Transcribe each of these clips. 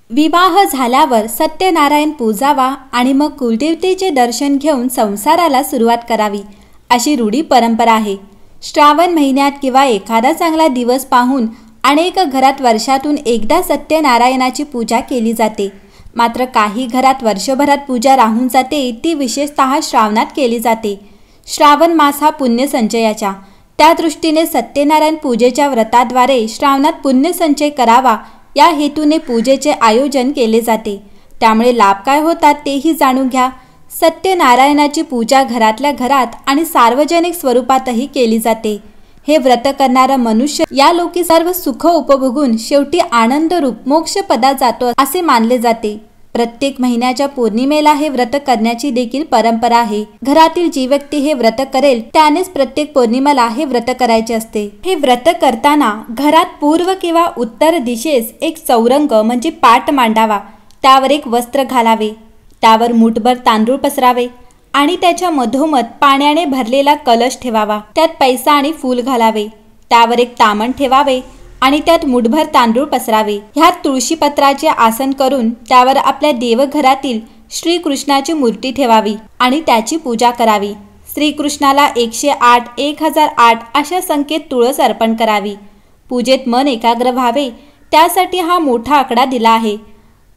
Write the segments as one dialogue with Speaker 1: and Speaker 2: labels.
Speaker 1: विवाह झाल्यावर सत्यनारायण पूजावा आणि मग कुलदेवतेचे दर्शन घेऊन संसाराला सुरुवात करावी अशी रूढी परंपरा आहे। श्रावण महिन्यात किंवा एखादा चांगला दिवस पाहून अनेक घरात वर्षातून एकदा सत्यनारायणाची पूजा केली जाते। मात्र काही घरात वर्षभरात पूजा राहून जाते, ती विशेषतः श्रावणात केली जाते। श्रावण मास हा पुण्य संचयाचा, त्या दृष्टीने सत्यनारायण पूजेच्या व्रताद्वारे श्रावणात पुण्य संचय करावा या हेतूने पूजेचे आयोजन केले जाते। त्यामुळे लाभ काय होतात तेही जाणून घ्या। सत्यनारायणाची पूजा घरातल्या घरात आणि सार्वजनिक स्वरूपातही केली जाते। हे व्रत करणारा मनुष्य या लोकी सर्व सुख उपभोगून शेवटी आनंद रूप मोक्ष पदात जातो असे मानले जाते। प्रत्येक महिन्याच्या पौर्णिमेला हे व्रत करण्याची देखील परंपरा आहे। घरातील जी व्यक्ती हे व्रत करेल त्यानेच प्रत्येक पौर्णिमेला हे व्रत करायचे असते। हे व्रत करताना घरात पूर्व किंवा उत्तर दिशेस एक चौरंग म्हणजे पाट मांडावा, त्यावर एक वस्त्र घालावे, त्यावर मुठभर तांदूळ पसरावे आणि त्याच्या मधोमध पाण्याने भरलेला कलश ठेवावा, त्यात पैसा आणि फूल घालावे, त्यावर एक तामण ठेवावे आणि त्यात मुठभर तांदूळ पसरावे। ह्यात तुळशीपत्राचे आसन करून त्यावर आपल्या देवघरातील श्रीकृष्णाची मूर्ती ठेवावी आणि त्याची पूजा करावी। श्रीकृष्णाला 108, 1008 अशा संख्येत तुळस अर्पण करावी। पूजेत मन एकाग्र व्हावे त्यासाठी हा मोठा आकडा दिला आहे।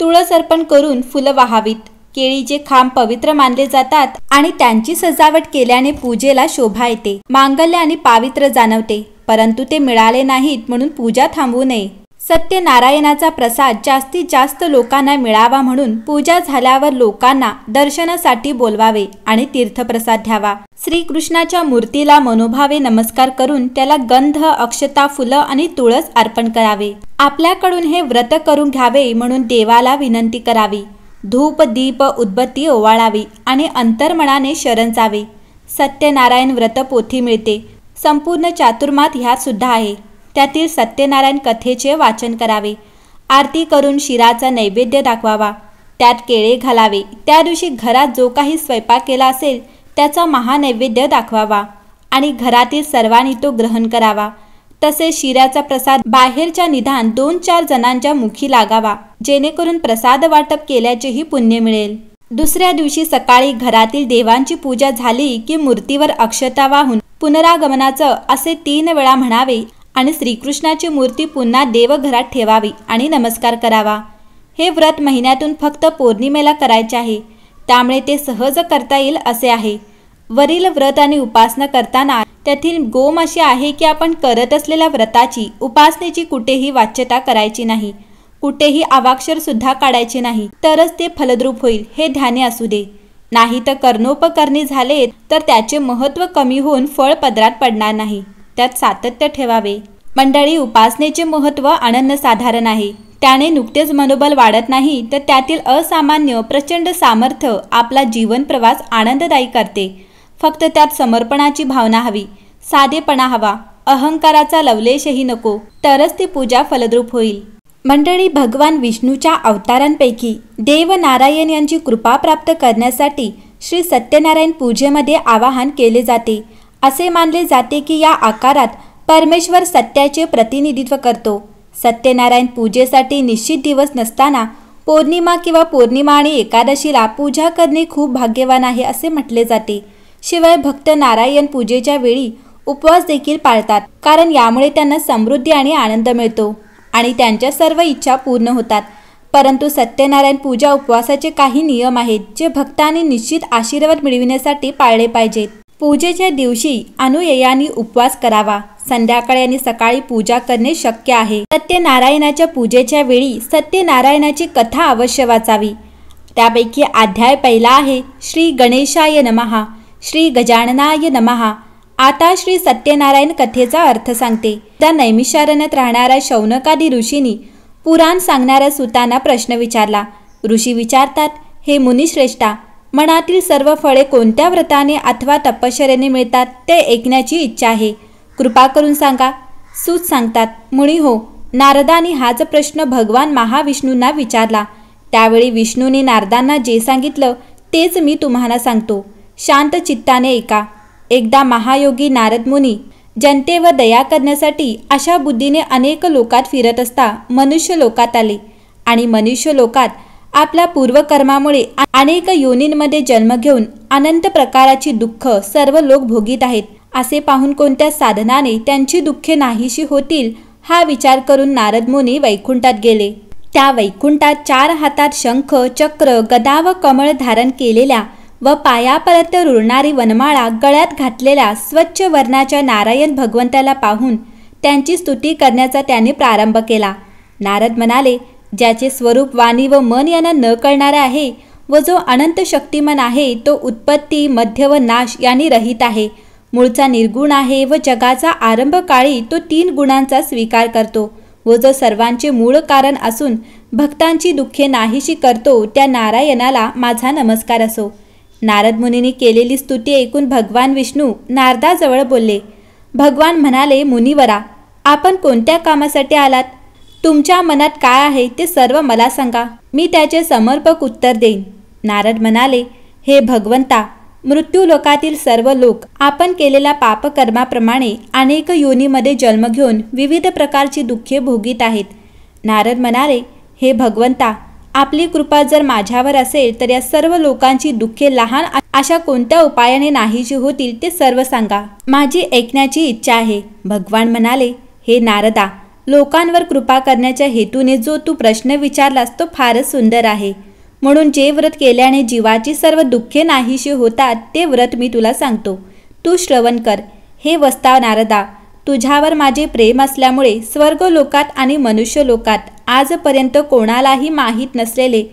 Speaker 1: तुळस अर्पण करून फुलं वाहावीत। केळीचे खांब पवित्र मानले जातात आणि त्यांची सजावट केल्याने पूजेला शोभा येते, मांगल्य आणि पावित्र्य जाणवते। परंतु ते मिळाले नाहीत म्हणून पूजा थांबवू नये। सत्यनारायणाचा प्रसाद जास्तीत जास्त लोकांना मिळावा म्हणून पूजा झाल्यावर लोकांना दर्शनासाठी बोलवावे आणि तीर्थप्रसाद द्यावा। श्रीकृष्णाच्या मूर्तीला मनोभावे नमस्कार करून त्याला गंध, अक्षता, फुलं आणि तुळस अर्पण करावे। आपल्याकडून हे व्रत करून घ्यावे म्हणून देवाला विनंती करावी। धूप, दीप, उदबत्ती ओवाळावी आणि अंतर्मनाने शरण जावे। सत्यनारायण व्रत पोथी मिळते, संपूर्ण चातुर्मात ह्यात सुद्धा आहे। त्यातील सत्यनारायण कथेचे वाचन करावे। आरती करून शिराचा नैवेद्य दाखवावा, त्यात केळे घालावे। त्या दिवशी घरात जो काही स्वयंपाक केला असेल त्याचा महानैवेद्य दाखवावा आणि घरातील सर्वांनी तो ग्रहण करावा। तसेच शिऱ्याचा प्रसाद बाहेरच्या निदान 2-4 जणांच्या मुखी लागावा, जेणेकरून प्रसाद वाटप केल्याचेही पुण्य मिळेल। दुसऱ्या दिवशी सकाळी घरातील देवांची पूजा झाली की मूर्तीवर अक्षता वाहून पुनरागमनाचं असे 3 वेळा म्हणावे आणि श्रीकृष्णाची मूर्ती पुन्हा देवघरात ठेवावी आणि नमस्कार करावा। हे व्रत महिन्यातून फक्त पौर्णिमेला करायचे आहे, त्यामुळे ते सहज करता येईल असे आहे। वरील व्रत आणि उपासना करताना त्यातील गोम अशी आहे की आपण करत असलेल्या व्रताची, उपासनेची कुठेही वाच्यता करायची नाही, कुठेही अवाक्षर सुद्धा काढायचे नाही, तरच ते फलद्रूप होईल हे ध्यानी असू दे। नाही तर कर्णोपकरणी झाले तर त्याचे महत्त्व कमी होऊन फळ पदरात पडणार नाही, त्यात सातत्य ठेवावे। मंडळी, उपासनेचे महत्त्व अनन्यसाधारण आहे। त्याने नुकतेच मनोबल वाढत नाही तर त्यातील असामान्य प्रचंड सामर्थ्य आपला जीवन प्रवास आनंददायी करते। फक्त त्यात समर्पणाची भावना हवी, साधेपणा हवा, अहंकाराचा लवलेशही नको, तरच ती पूजा फलद्रूप होईल। मंडळी, भगवान विष्णूच्या अवतारांपैकी देव नारायण यांची कृपा प्राप्त करण्यासाठी श्री सत्यनारायण पूजेमध्ये आवाहन केले जाते। असे मानले जाते की या आकारात परमेश्वर सत्याचे प्रतिनिधित्व करतो। सत्यनारायण पूजेसाठी निश्चित दिवस नसताना पौर्णिमा किंवा पौर्णिमा आणि एकादशीला पूजा करणे खूप भाग्यवान आहे असे म्हटले जाते। शिवाय भक्त नारायण पूजेच्या वेळी उपवास देखील पाळतात, कारण यामुळे त्यांना समृद्धी आणि आनंद मिळतो आणि त्यांच्या सर्व इच्छा पूर्ण होतात। परंतु सत्यनारायण पूजा उपवासाचे काही नियम आहेत जे भक्तांनी निश्चित आशीर्वाद मिळविण्यासाठी पाळले पाहिजेत। पूजेच्या दिवशी अनुयायांनी उपवास करावा। संध्याकाळी आणि सकाळी पूजा करणे शक्य आहे। सत्यनारायणाच्या पूजेच्या वेळी सत्यनारायणाची कथा अवश्य वाचावी। त्यापैकी अध्याय पहिला आहे श्री गणेशाय नमः, श्री गजाननाय नमः। आता श्री सत्यनारायण कथेचा अर्थ सांगते। त्या नैमिषारण्यात राहणाऱ्या शौनकादी ऋषींनी पुराण सांगणाऱ्या सुतांना प्रश्न विचारला। ऋषी विचारतात, हे मुनिश्रेष्ठा, मनातील सर्व फळे कोणत्या व्रताने अथवा तपश्चर्येने मिळतात ते ऐकण्याची इच्छा आहे, कृपा करून सांगा। सूत सांगतात, मुनी हो, नारदांनी हाच प्रश्न भगवान महाविष्णूंना विचारला। त्यावेळी विष्णूने नारदांना जे सांगितलं तेच मी तुम्हाला सांगतो, शांत चित्ताने ऐका। एकदा महायोगी नारद मुनी जनतेवर दया करण्यासाठी अशा बुद्धीने अनेक लोकात फिरत असता मनुष्य लोकात आले आणि मनुष्य लोकात आपल्या पूर्वकर्मामुळे अनेक योनींमध्ये जन्म घेऊन अनंत प्रकारची दुःख सर्व लोक भोगीत आहेत, असे पाहून कोणत्या साधनाने त्यांची दुःखे नाहीशी होतील हा विचार करून नारद मुनी वैकुंठात गेले. त्या वैकुंठात 4 हातात शंख, चक्र, गदा व कमळ धारण केलेल्या व पायापर्यंत रुळणारी वनमाळा गळ्यात घातलेल्या स्वच्छ वर्णाच्या नारायण भगवंताला पाहून त्यांची स्तुती करण्याचा त्यांनी प्रारंभ केला. नारद म्हणाले, ज्याचे स्वरूप, वाणी व मन यांना न कळणारे आहे व जो अनंत शक्तिमान आहे, तो उत्पत्ती, मध्य व नाश यांनी रहित आहे, मूळचा निर्गुण आहे व जगाचा आरंभ काळी तो 3 गुणांचा स्वीकार करतो व जो सर्वांचे मूळ कारण असून भक्तांची दुःखे नाहीशी करतो, त्या नारायणाला माझा नमस्कार असो. नारद मुनींनी केलेली स्तुती ऐकून भगवान विष्णू नारदाजवळ बोलले. भगवान म्हणाले, मुनिवरा, आपण कोणत्या कामासाठी आलात? तुमच्या मनात काय आहे ते सर्व मला सांगा, मी त्याचे समर्पक उत्तर देईन. नारद म्हणाले, हे भगवंता, मृत्यू लोकातील सर्व लोक आपण केलेल्या पापकर्माप्रमाणे अनेक योनीमध्ये जन्म घेऊन विविध प्रकारची दुःखे भोगीत आहेत. नारद म्हणाले, हे भगवंता, आपली कृपा जर माझ्यावर असेल तर या सर्व लोकांची दुःखे लहान अशा कोणत्या उपायाने नाहीशी होतील ते सर्व सांगा, माझी ऐकण्याची इच्छा आहे. भगवान म्हणाले, हे नारदा, लोकांवर कृपा करण्याच्या हेतूने जो तू प्रश्न विचारलास तो फारच सुंदर आहे. म्हणून जे व्रत केल्याने जीवाची सर्व दुःखे नाहीशी होतात ते व्रत मी तुला सांगतो, तू श्रवण कर. हे वस्ता नारदा, तुझ्यावर माझे प्रेम असल्यामुळे स्वर्ग लोकात आणि मनुष्य लोकात आजपर्यंत कोणालाही माहीत नसलेले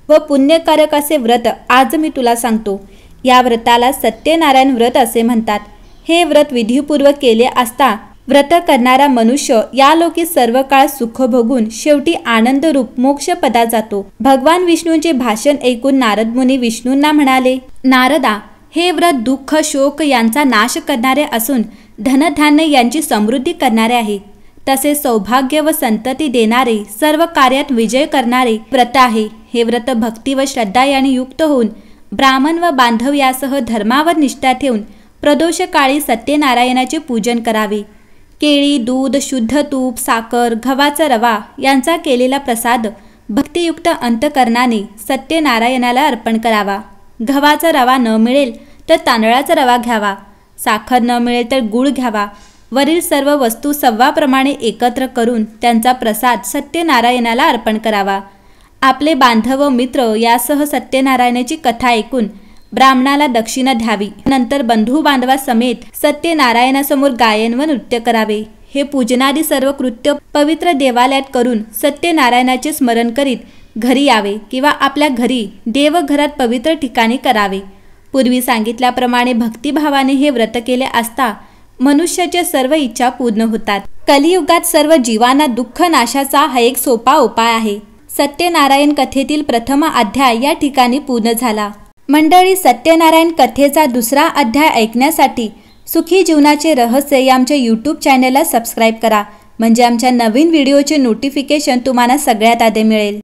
Speaker 1: व पुण्यकारक असे व्रत आज मी तुला सांगतो. या व्रताला सत्यनारायण व्रत असे म्हणतात. हे व्रत विधीपूर्वक केले असता व्रत करणारा मनुष्य या लोकी सर्व काळ सुख भोगून शेवटी आनंदरूप मोक्षपदा जातो. भगवान विष्णूंचे भाषण ऐकून नारद मुनी विष्णूंना म्हणाले, नारदा, हे व्रत दुःख, शोक यांचा नाश करणारे असून धनधान्य यांची समृद्धी करणारे आहे. तसेच सौभाग्य व संतती देणारे, सर्व कार्यात विजय करणारे व्रत आहे. हे व्रत भक्ती व श्रद्धा यांनी युक्त होऊन ब्राह्मण व बांधव यासह धर्मावर निष्ठा ठेवून प्रदोष काळी सत्यनारायणाचे पूजन करावे. केळी, दूध, शुद्ध तूप, साखर, गव्हाचा रवा यांचा केलेला प्रसाद भक्तियुक्त अंतकरणाने सत्यनारायणाला अर्पण करावा. गव्हाचा रवा न मिळेल तर तांदळाचा रवा घ्यावा. साखर न मिळेल तर गूळ घ्यावा. वरील सर्व वस्तू सव्वाप्रमाणे एकत्र करून त्यांचा प्रसाद सत्यनारायणाला अर्पण करावा. आपले बांधव व मित्र यासह सत्यनारायणाची कथा ऐकून ब्राह्मणाला दक्षिणा द्यावी. नंतर बंधू बांधवा समेत सत्यनारायणासमोर गायन व नृत्य करावे. हे पूजनादी सर्व कृत्य पवित्र देवालयात करून सत्यनारायणाचे स्मरण करीत घरी यावे किंवा आपल्या घरी देवघरात पवित्र ठिकाणी करावे. पूर्वी सांगितल्याप्रमाणे भक्तिभावाने हे व्रत केले असता मनुष्याच्या सर्व इच्छा पूर्ण होतात. कलियुगात सर्व जीवांना दुःख नाशाचा हा एक सोपा उपाय आहे. सत्यनारायण कथेतील प्रथम अध्याय या ठिकाणी पूर्ण झाला. मंडळी, सत्यनारायण कथेचा दुसरा अध्याय ऐकण्यासाठी सुखी जीवनाचे रहस्य या आमच्या यूट्यूब चॅनलला सबस्क्राईब करा, म्हणजे आमच्या नवीन व्हिडिओचे नोटिफिकेशन तुम्हाला सगळ्यात आधी मिळेल.